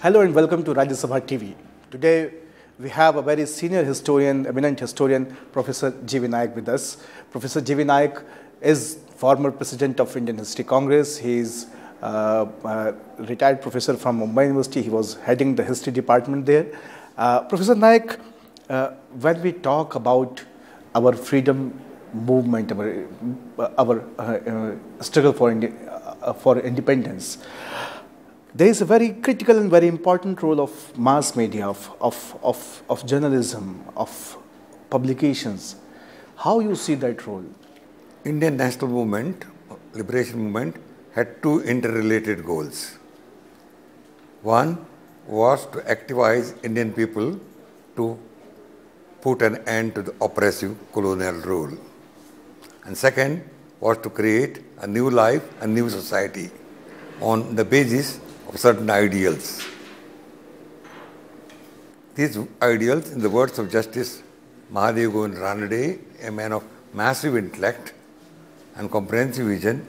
Hello and welcome to Rajya Sabha TV. Today we have a very senior historian, eminent historian, Professor G.V. Nayak with us. Professor G.V. Nayak is former president of Indian History Congress. He is a retired professor from Mumbai University. He was heading the history department there. Professor Nayak, when we talk about our freedom movement, our struggle for independence, there is a very critical and very important role of mass media, of journalism, of publications. How you see that role? Indian national movement, liberation movement, had two interrelated goals. One was to activize Indian people to put an end to the oppressive colonial rule. And second was to create a new life, a new society on the basis of certain ideals. These ideals, in the words of Justice Mahadev Govind Ranade, a man of massive intellect and comprehensive vision,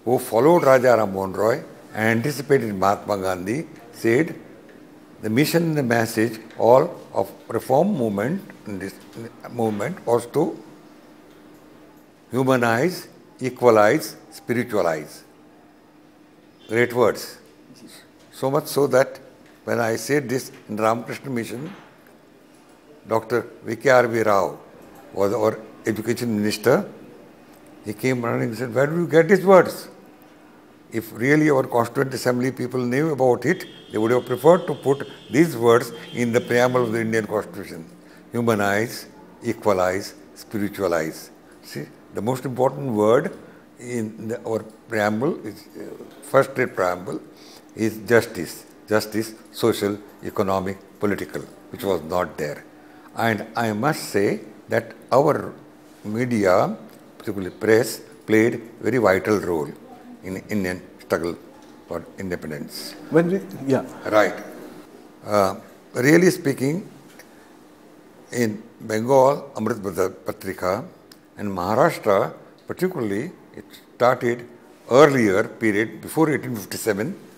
who followed Raja Ram Mohan Roy and anticipated Mahatma Gandhi, said the mission and the message all of reform movement in this movement was to humanize, equalize, spiritualize. Great words. So much so that when I said this in the Ramakrishna Mission, Dr. V.K.R.V. Rao was our education minister. He came running and said, "Where do you get these words?" If really our Constituent Assembly people knew about it, they would have preferred to put these words in the preamble of the Indian Constitution. Humanize, equalize, spiritualize. See, the most important word in our preamble, is first rate preamble, is justice. Justice, social, economic, political, which was not there. And I must say that our media, particularly press, played a very vital role in Indian struggle for independence. Right. Really speaking, in Bengal, Amrit Patrika, and Maharashtra, particularly, it started earlier period, before 1857.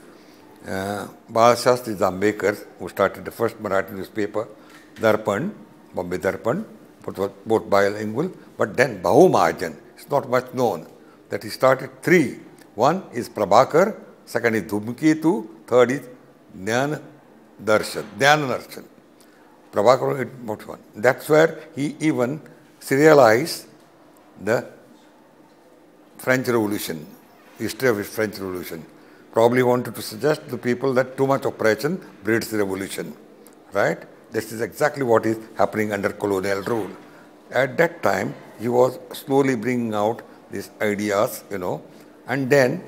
Bal Shastri Jambekar, who started the first Marathi newspaper, Darpan, Bombay Darpan, both bilingual, but then Bahu Mahajan, it's not much known, that he started three. One is Prabhakar, second is Dhumketu, third is Jnana Darshan. Prabhakar was one. That's where he even serialized the French Revolution, history of the French Revolution. Probably wanted to suggest to the people that too much oppression breeds the revolution, right? This is exactly what is happening under colonial rule. At that time, he was slowly bringing out these ideas, and then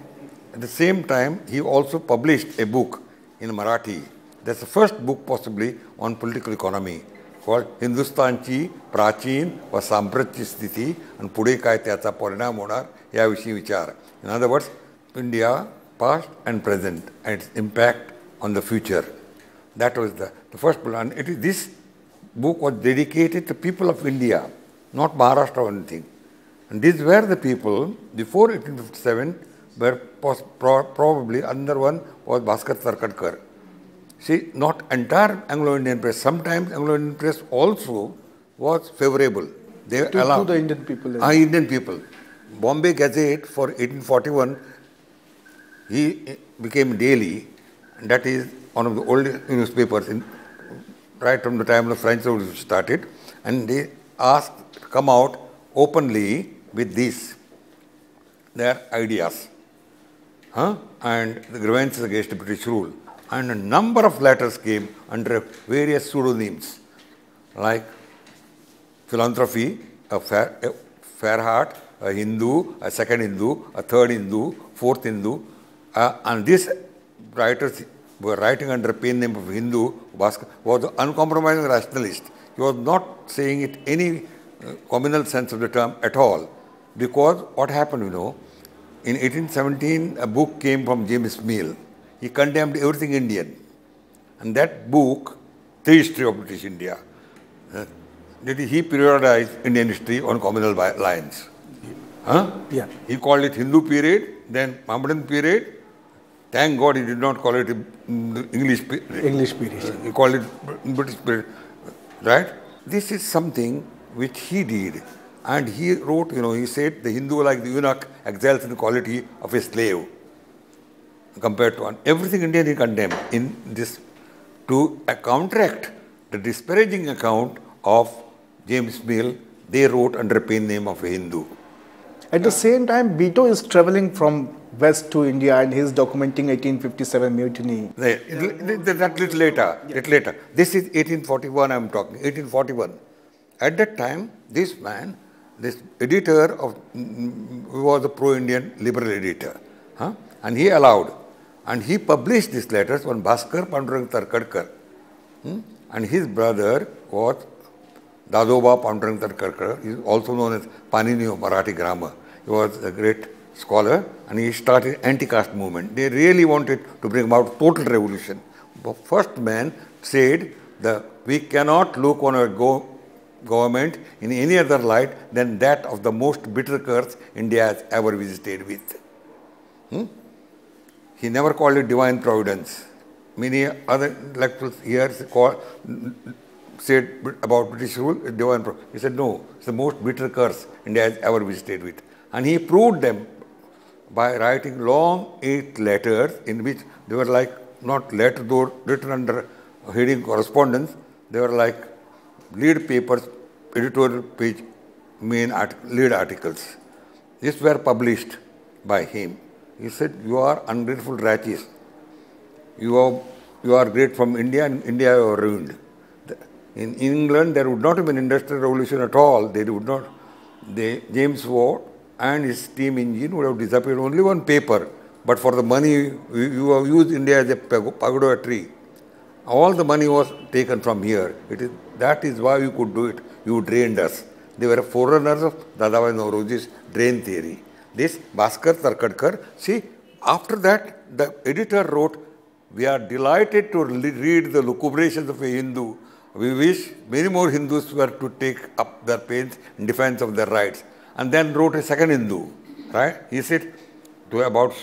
at the same time, he also published a book in Marathi. That's the first book possibly on political economy called Hindustanची प्राचीन व सांप्रतची स्थिती and पुढे काय त्याचा परिणाम होणार याविषयी विचार. In other words, India past and present and its impact on the future. That was the first book. And this book was dedicated to people of India, not Maharashtra or anything. And these were the people, before 1857, were probably, another one was Bhaskar Tarkadkar. See, not entire Anglo-Indian press, sometimes Anglo-Indian press also was favorable. They allowed to the Indian people. Indian people. Bombay Gazette for 1841, he became daily, and that is one of the oldest newspapers right from the time the French Revolution started, and they asked to come out openly with their ideas, and the grievances against the British rule. And a number of letters came under various pseudonyms, like Philanthropy, a fair heart, a Hindu, a second Hindu, a third Hindu, fourth Hindu. And these writers were writing under a pen name of Hindu. Bhaskar was an uncompromising rationalist. He was not saying it any communal sense of the term at all. Because what happened, in 1817, a book came from James Mill. He condemned everything Indian. And that book, The History of British India, he periodized Indian history on communal lines. He called it Hindu period, then Mohammedan period, Thank God he did not call it English period. He called it British period. Right? This is something which he did. And he wrote, he said, the Hindu, like the eunuch, excels in the quality of a slave compared to one. Everything Indian he condemned in this to counteract the disparaging account of James Mill. They wrote under a pen name of a Hindu. At the same time, Beto is traveling from west to India and he is documenting 1857 mutiny. That little later, This is 1841 I am talking, 1841. At that time, this man, this editor who was a pro-Indian liberal editor, and he allowed, and he published these letters on Bhaskar Pandurang Tarkadkar, and his brother was Dadoba Pandurang Tarkadkar. He is also known as Panini of Marathi grammar. He was a great scholar and he started anti-caste movement. They really wanted to bring about total revolution. The first man said that we cannot look on our government in any other light than that of the most bitter curse India has ever visited with. He never called it divine providence. Many other intellectuals here said about British rule, divine providence. He said no, it's the most bitter curse India has ever visited with. And he proved them by writing long 8 letters in which they were like not letters though written under heading correspondence. They were like lead papers, editorial page, lead articles. These were published by him. He said, you are ungrateful wretches. You are great from India, and India you are ruined. In England, there would not have been industrial revolution at all. James Watt and his steam engine would have disappeared only on paper. But for the money, you have used India as a pagoda tree. All the money was taken from here. That is why you could do it. You drained us. They were forerunners of Dadabhai Naoroji's drain theory. This Bhaskar Tarkadkar, see, after that, the editor wrote, we are delighted to read the lucubrations of a Hindu. We wish many more Hindus were to take up their pains in defense of their rights. And then wrote a second Hindu, right? He said, about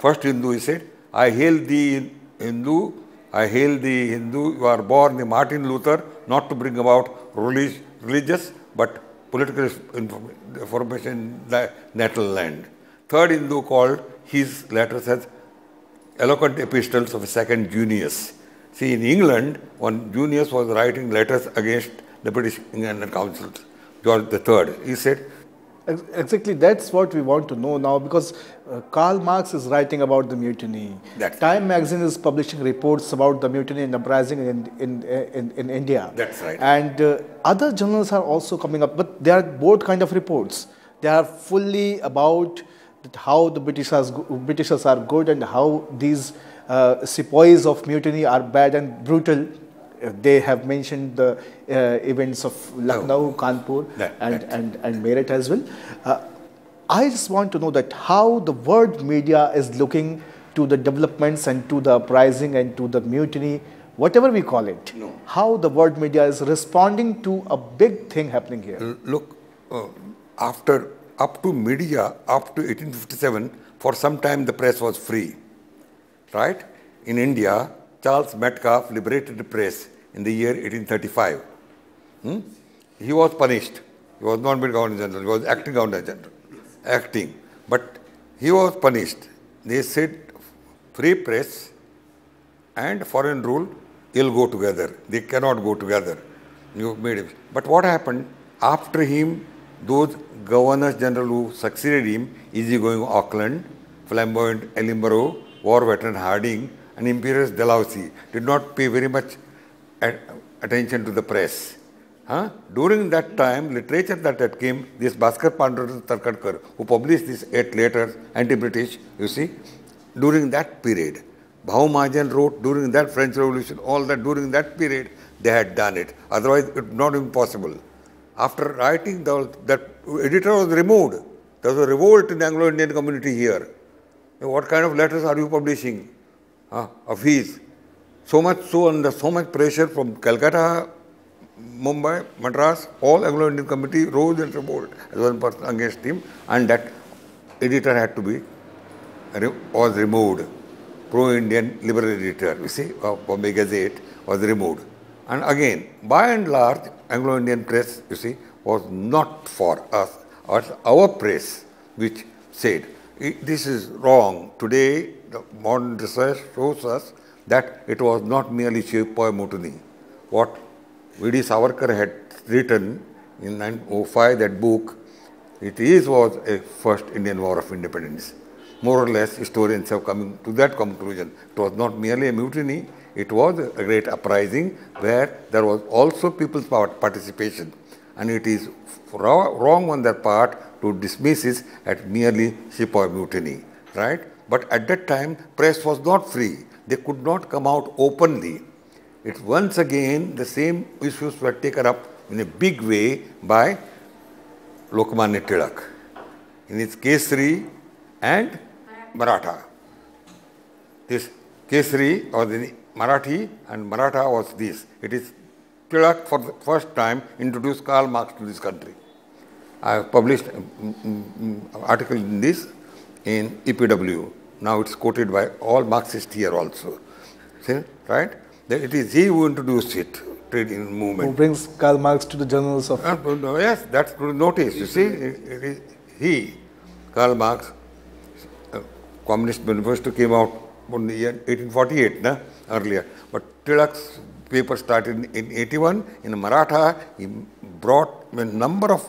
first Hindu, he said, I hail thee Hindu, you are born the Martin Luther, not to bring about religious, but political information in the natal land. Third Hindu called his letters as eloquent epistles of a second Junius. See, in England, one Junius was writing letters against the British England Council, George III. He said, exactly, that's what we want to know now, because Karl Marx is writing about the mutiny. Time magazine is publishing reports about the mutiny and uprising in India. That's right. And other journals are also coming up, but they are both kind of reports. They are fully about how the Britishers are good and how these sepoys of mutiny are bad and brutal. They have mentioned the events of Lucknow, Kanpur, and Meerut as well. I just want to know that how the world media is looking to the developments and to the uprising and to the mutiny, whatever we call it. No. How the world media is responding to a big thing happening here. Look, up to 1857, for some time the press was free, right? In India, Charles Metcalfe liberated the press in the year 1835. He was punished. He was not made Governor General. He was acting Governor General. Acting. But he was punished. They said free press and foreign rule will go together. They cannot go together. You made him. But what happened? After him, those Governors General who succeeded him, easygoing Auckland, flamboyant Ellenborough, war veteran Harding, and Imperious Dalhousie did not pay very much attention to the press. During that time, literature that came, this Bhaskar Pandurang Tarkadkar, who published these 8 letters, anti-British, you see, during that period. Bhau Mahajan wrote during that French Revolution, all that during that period, they had done it. Otherwise, it would not be possible. After writing, that editor was removed. There was a revolt in the Anglo-Indian community here. What kind of letters are you publishing of his? So much so, under so much pressure from Calcutta, Mumbai, Madras, all Anglo-Indian committee rose in revolt as one person against him, and that editor had to be was removed. pro-Indian liberal editor, you see, of Bombay Gazette was removed. And again, by and large, Anglo-Indian press, you see, was not for us, or our press, which said, this is wrong. Today, the modern research shows us that it was not merely Sepoy Mutiny. What V.D. Savarkar had written in 1905, that book, was a first Indian War of Independence. More or less, historians have come to that conclusion. It was not merely a mutiny, it was a great uprising where there was also people's participation. And it is wrong on their part to dismiss it as merely Sepoy mutiny, right? But at that time, press was not free. They could not come out openly. It's once again the same issues were taken up in a big way by Lokmanya Tilak in his Kesari and Maratha. This Kesari was in Marathi and Maratha was this. It is Tilak for the first time introduced Karl Marx to this country. I have published an article in this in EPW. Now it's quoted by all Marxists here also. See, right? It is he who introduced it, trade union movement. Who brings Karl Marx to the journals of... yes, that's to notice. You see, it is he, Karl Marx. Communist Manifesto came out in the year 1848, earlier. But Tilak's paper started in 81. In Maratha, he brought a number of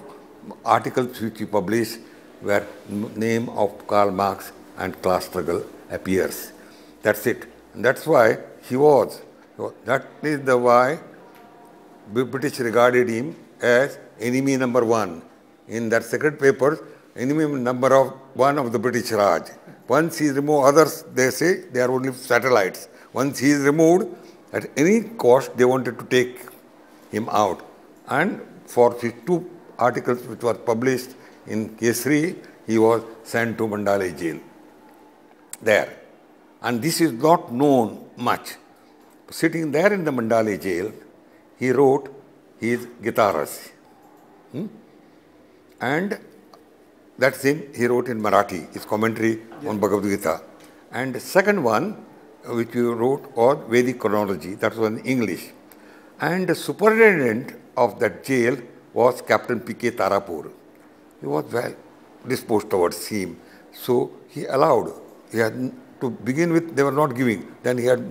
articles which he published where name of Karl Marx and class struggle appears. That's it. And that's why he was. That is the why the British regarded him as enemy number one. In their secret papers, enemy number one of the British Raj. Once he is removed, others, they say, they are only satellites. Once he is removed, at any cost, they wanted to take him out. And for his two articles which were published in Kesari, he was sent to Mandale jail. There. And this is not known much. Sitting there in the Mandale jail, he wrote his Gitaras. And that's him, he wrote in Marathi, his commentary on Bhagavad Gita. And the second one, which he wrote, was Vedic chronology, that was in English. And the superintendent of that jail was Captain P.K. Tarapur. He was well disposed towards him. So he allowed, he had to begin with, they were not giving. Then he had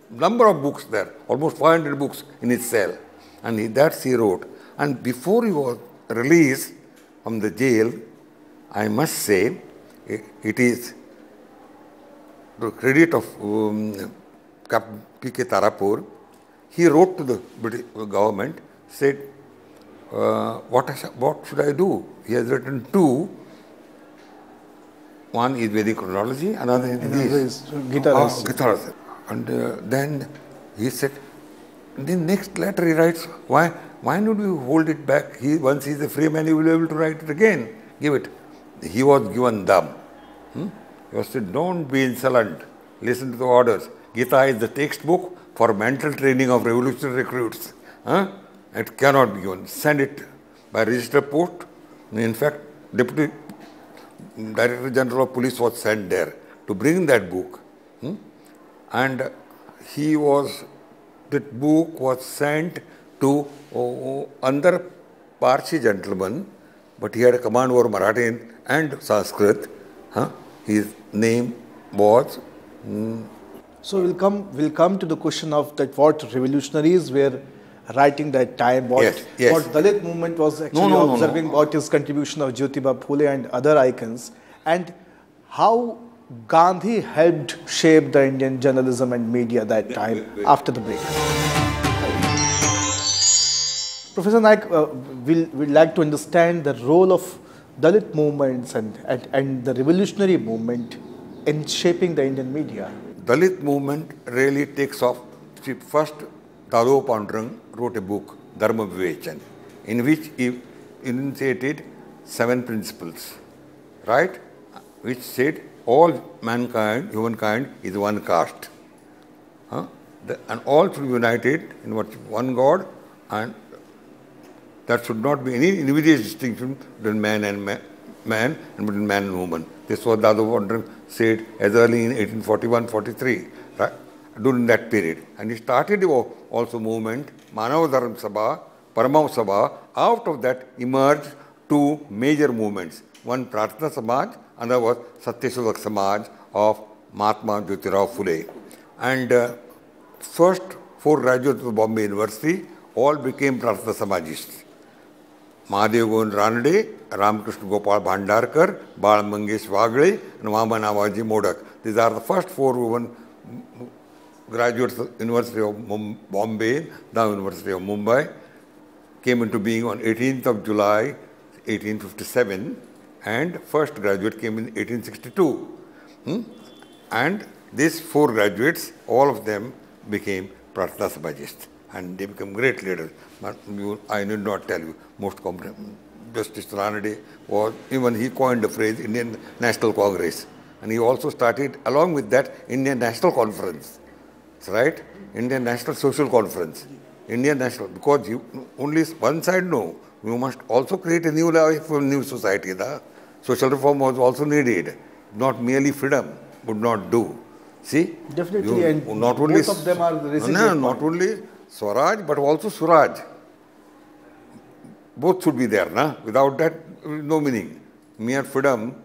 number of books there, almost 500 books in his cell. And that's he wrote. And before he was released from the jail, I must say, it is the credit of Captain P.K. Tarapur. He wrote to the British government, said, what should I do? He has written two. One is Vedic chronology, another is Gitaras. And then he said, in the next letter he writes, why don't you hold it back? Once he is a free man, he will be able to write it again. Give it. He was given dumb. He was said, don't be insolent. Listen to the orders. Gita is the textbook for mental training of revolutionary recruits. It cannot be given. Send it by registered post. In fact, Deputy Director General of Police was sent there to bring that book. And that book was sent to another Parsi gentleman, but he had a command over Marathi and Sanskrit. His name was... So we'll come to the question of that what revolutionaries were writing that time, what Dalit movement was actually observing, what is contribution of Jyotiba Phule and other icons, and how Gandhi helped shape the Indian journalism and media that time. After the break. Professor Naik, we'd like to understand the role of Dalit movements and the revolutionary movement in shaping the Indian media. Dalit movement really takes off. First, Dado Pandurang wrote a book, Dharma Vivechan, in which he enunciated 7 principles, right? Which said all mankind, humankind, is one caste. And all should be united in one God, and there should not be any invidious distinction between man and man and between man and woman. This was Dadu Pandran said as early in 1841-43, right? During that period. And he started the also movement, Manav Dharma Sabha, Paramav Sabha. Out of that emerged two major movements. One Prarthana Samaj, another was Satyasudhak Samaj of Mahatma Jyotirao Phule. And first 4 graduates of Bombay University all became Prarthana Samajists. Mahadev Govind Ranade, Ramakrishna Gopal Bhandarkar, Bal Mangesh Wagale, and Mama Navaji Modak. These are the first 4 women graduates of University of Bombay, now University of Mumbai, came into being on 18th of July, 1857, and first graduate came in 1862. And these 4 graduates, all of them became Prarthana Samajists, and they became great leaders. I need not tell you, most competent. Justice Ranade was, even he coined the phrase Indian National Congress. And he also started, along with that, Indian National Conference. Right? Indian National Social Conference. Indian National, because you, only one side no, you must also create a new life, a new society. The social reform was also needed. Not merely freedom would not do. See? Definitely, you, and not only, both of them are the not only Swaraj, but also Suraj. Both should be there, na? Without that, no meaning. Mere freedom.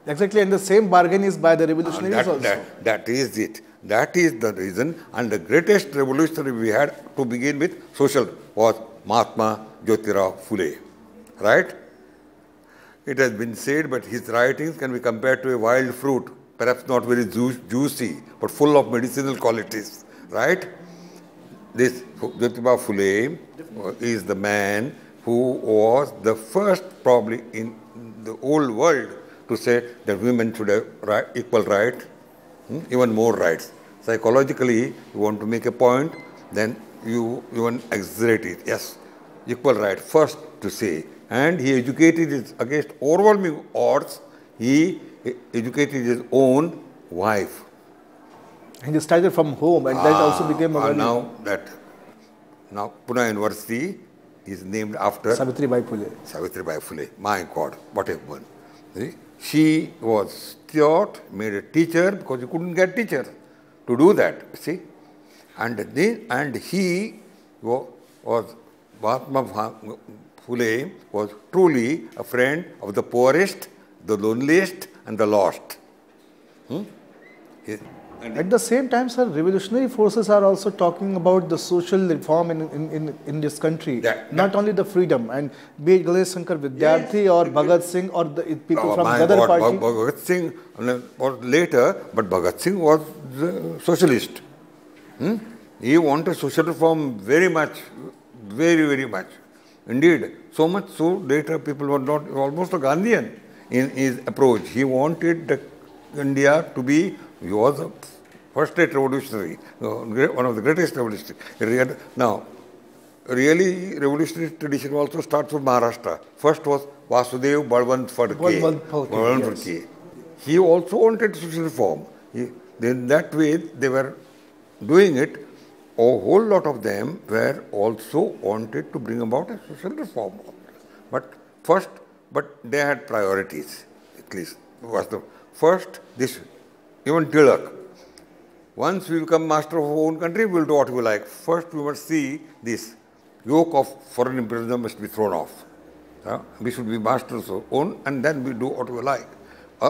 Exactly, and the same bargain is by the revolutionaries also. That is it. That is the reason, and the greatest revolutionary we had to begin with social was Mahatma Jyotirao Phule. Right? It has been said, but his writings can be compared to a wild fruit, perhaps not very juicy, but full of medicinal qualities. Right? This Jyotirao Phule is the man who was the first, probably in the old world, to say that women should have equal rights, even more rights. Psychologically, you want to make a point, then you even exaggerate it. Yes, equal right, first to say. And he educated it against overwhelming odds. He educated his own wife. And he started from home, and that also became a value. Now Pune University is named after Savitribai Phule. Savitribai Phule. My God, what a woman. See? She was taught, made a teacher, because you couldn't get teacher to do that, see. And he was, Mahatma Phule was truly a friend of the poorest, the loneliest, and the lost. At the same time, sir, revolutionary forces are also talking about the social reform in this country. Not only the freedom, and be it Ganesh Shankar Vidyarthi or Bhagat Singh or the people from the other party. Bhagat Singh was later, but Bhagat Singh was the socialist. He wanted social reform very much, very, very much. Indeed, so much so later people were not almost a Gandhian in his approach. He wanted India to be, he was a first-rate revolutionary, one of the greatest revolutionaries. Now, really revolutionary tradition also starts with Maharashtra. First was Vasudev Balwant Phadke. Yes. He also wanted social reform. In that way, they were doing it. A whole lot of them were also wanted to bring about a social reform. But they had priorities, at least. Was the first, this, even Tilak. Once we become master of our own country, we will do what we like. First, we must see this yoke of foreign imperialism must be thrown off. We should be masters of our own, and then we do what we like.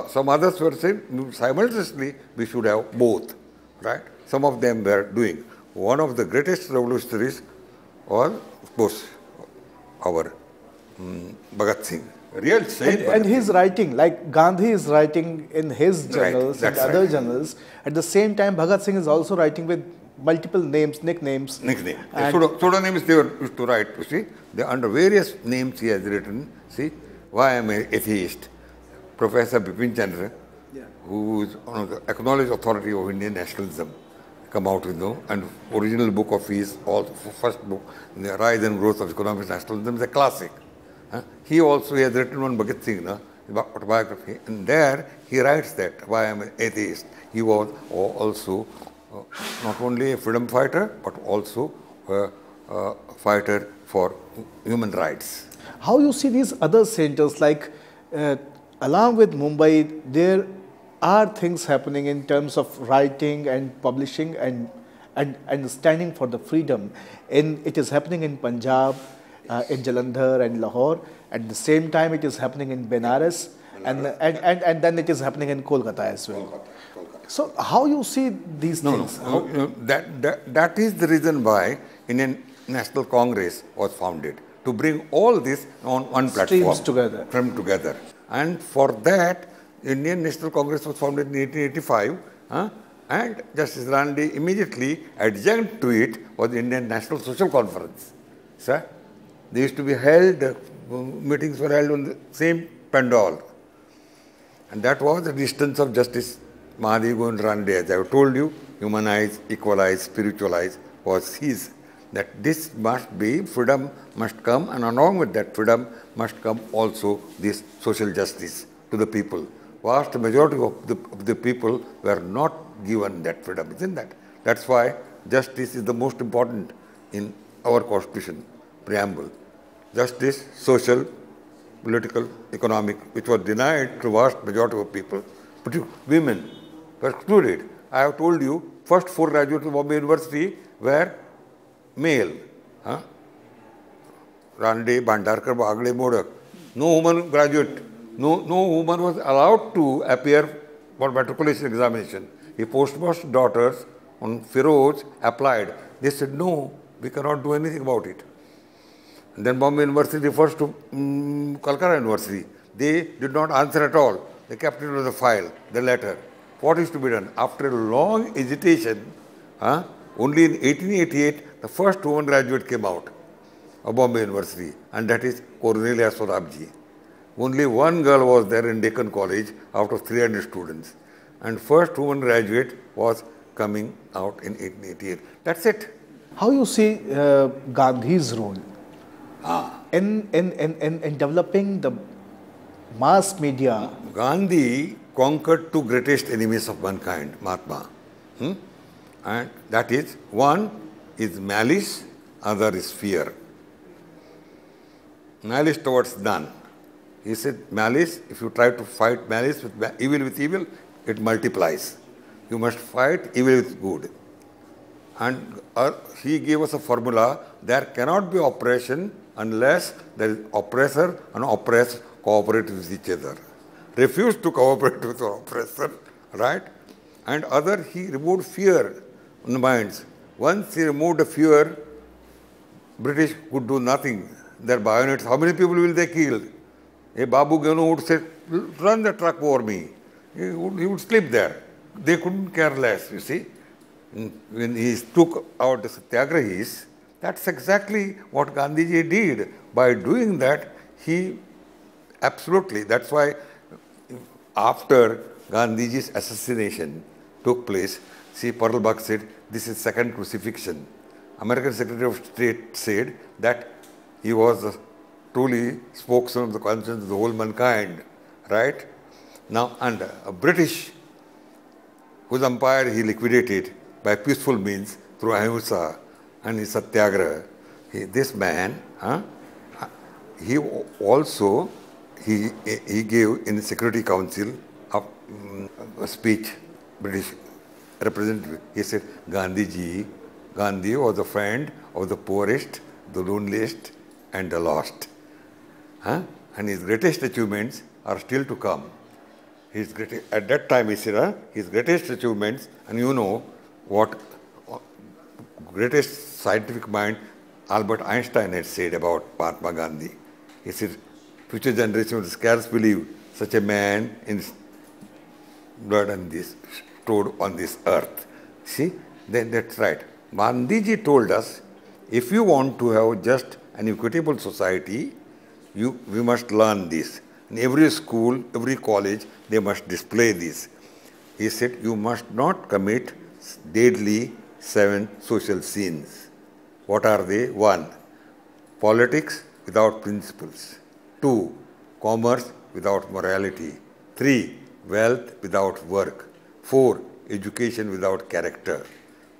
Some others were saying simultaneously we should have both. Right? Some of them were doing. One of the greatest revolutionaries was, of course, our Bhagat Singh. Real saint. And his writing, like Gandhi is writing in his journals and other journals, at the same time Bhagat Singh is also writing with multiple names, nicknames. Pseudonyms they used to write, you see. Under various names he has written, see, why I am an atheist. Professor Bipin Chandra, who is one of the acknowledged authority of Indian nationalism, come out with and original book of his, first book, The Rise and Growth of Economic Nationalism, is a classic. He also has written one Bhagat Singh autobiography, and there he writes that why I am an atheist. He was also not only a freedom fighter, but also a fighter for human rights. How you see these other centers like along with Mumbai, there are things happening in terms of writing and publishing and standing for the freedom. It is happening in Punjab, in Jalandhar and Lahore. At the same time, it is happening in Benares, and then it is happening in Kolkata as well. So how you see these things? That is the reason why Indian National Congress was founded, to bring all this on one platform. Streams together. And for that, Indian National Congress was founded in 1885, and Justice Rande immediately adjunct to it was the Indian National Social Conference. Sir, they used to be held, meetings were held on the same pandal. And that was the distance of Justice Mahadev Govind Rande, as I have told you, humanize, equalize, spiritualize was his. That this must be, freedom must come, and along with that freedom must come also this social justice to the people. Vast majority of the people were not given that freedom, isn't that? That's why justice is the most important in our constitution, preamble. Justice, social, political, economic, which was denied to vast majority of people, particularly women were excluded. I have told you, first 4 graduates of Bombay University were male. Rande, Bhandarkar, Bagale, Modak. No woman graduate. No woman was allowed to appear for matriculation examination. A postmaster's daughters on Feroz applied. They said, no, we cannot do anything about it. And then Bombay University refers to Calcutta University. They did not answer at all. They kept it on the file, the letter. What is to be done? After a long hesitation, only in 1888, the first woman graduate came out of Bombay University, and that is Cornelia Sorabji. Only one girl was there in Deccan College out of 300 students. And first woman graduate was coming out in 1888. That's it. How you see Gandhi's role in developing the mass media? Gandhi conquered 2 greatest enemies of mankind, Mahatma. And that is, one is malice, other is fear. Malice towards none. He said, malice, if you try to fight malice with evil, it multiplies. You must fight evil with good. And he gave us a formula, there cannot be oppression unless there is oppressor and oppressed cooperate with each other. Refuse to cooperate with the oppressor, right? And other, he removed fear in the minds. Once he removed the fear, British could do nothing. Their bayonets, how many people will they kill? A Babu Ganu would say, run the truck over me. He would sleep there. They couldn't care less, you see. When he took out the Satyagrahis, that's exactly what Gandhiji did. By doing that, he absolutely, that's why after Gandhiji's assassination took place, see, Pearl Buck said, this is second crucifixion. American Secretary of State said that he was truly spokesman of the conscience of the whole mankind, right? Now, and British, whose empire he liquidated by peaceful means through ahimsa and his satyagraha. This man, he also, he gave in the Security Council a speech, British representative. He said, Gandhi was a friend of the poorest, the loneliest, and the lost. And his greatest achievements are still to come. At that time, he said, his greatest achievements, and you know what greatest scientific mind Albert Einstein had said about Mahatma Gandhi. He said, future generations will scarce believe such a man in blood and this stored on this earth. See, then that's right. Gandhiji told us, if you want to have just an equitable society, we must learn this. In every school, every college, they must display this. He said, you must not commit deadly 7 social sins. What are they? 1, politics without principles. 2, commerce without morality. 3, wealth without work. 4, education without character.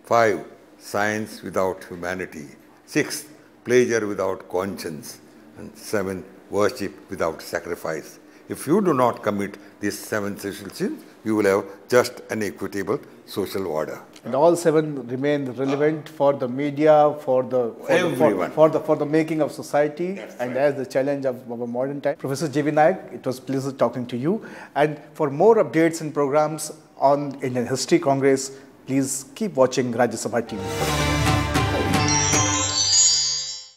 5, science without humanity. 6, pleasure without conscience. And 7, worship without sacrifice. if you do not commit these 7 essential sins, you will have just an equitable social order. And all 7 remain relevant for the media, for the making of society, and as the challenge of our modern time. Professor J.V. Nayak, it was a pleasure talking to you. And for more updates and programs on Indian History Congress, please keep watching Rajya Sabha TV.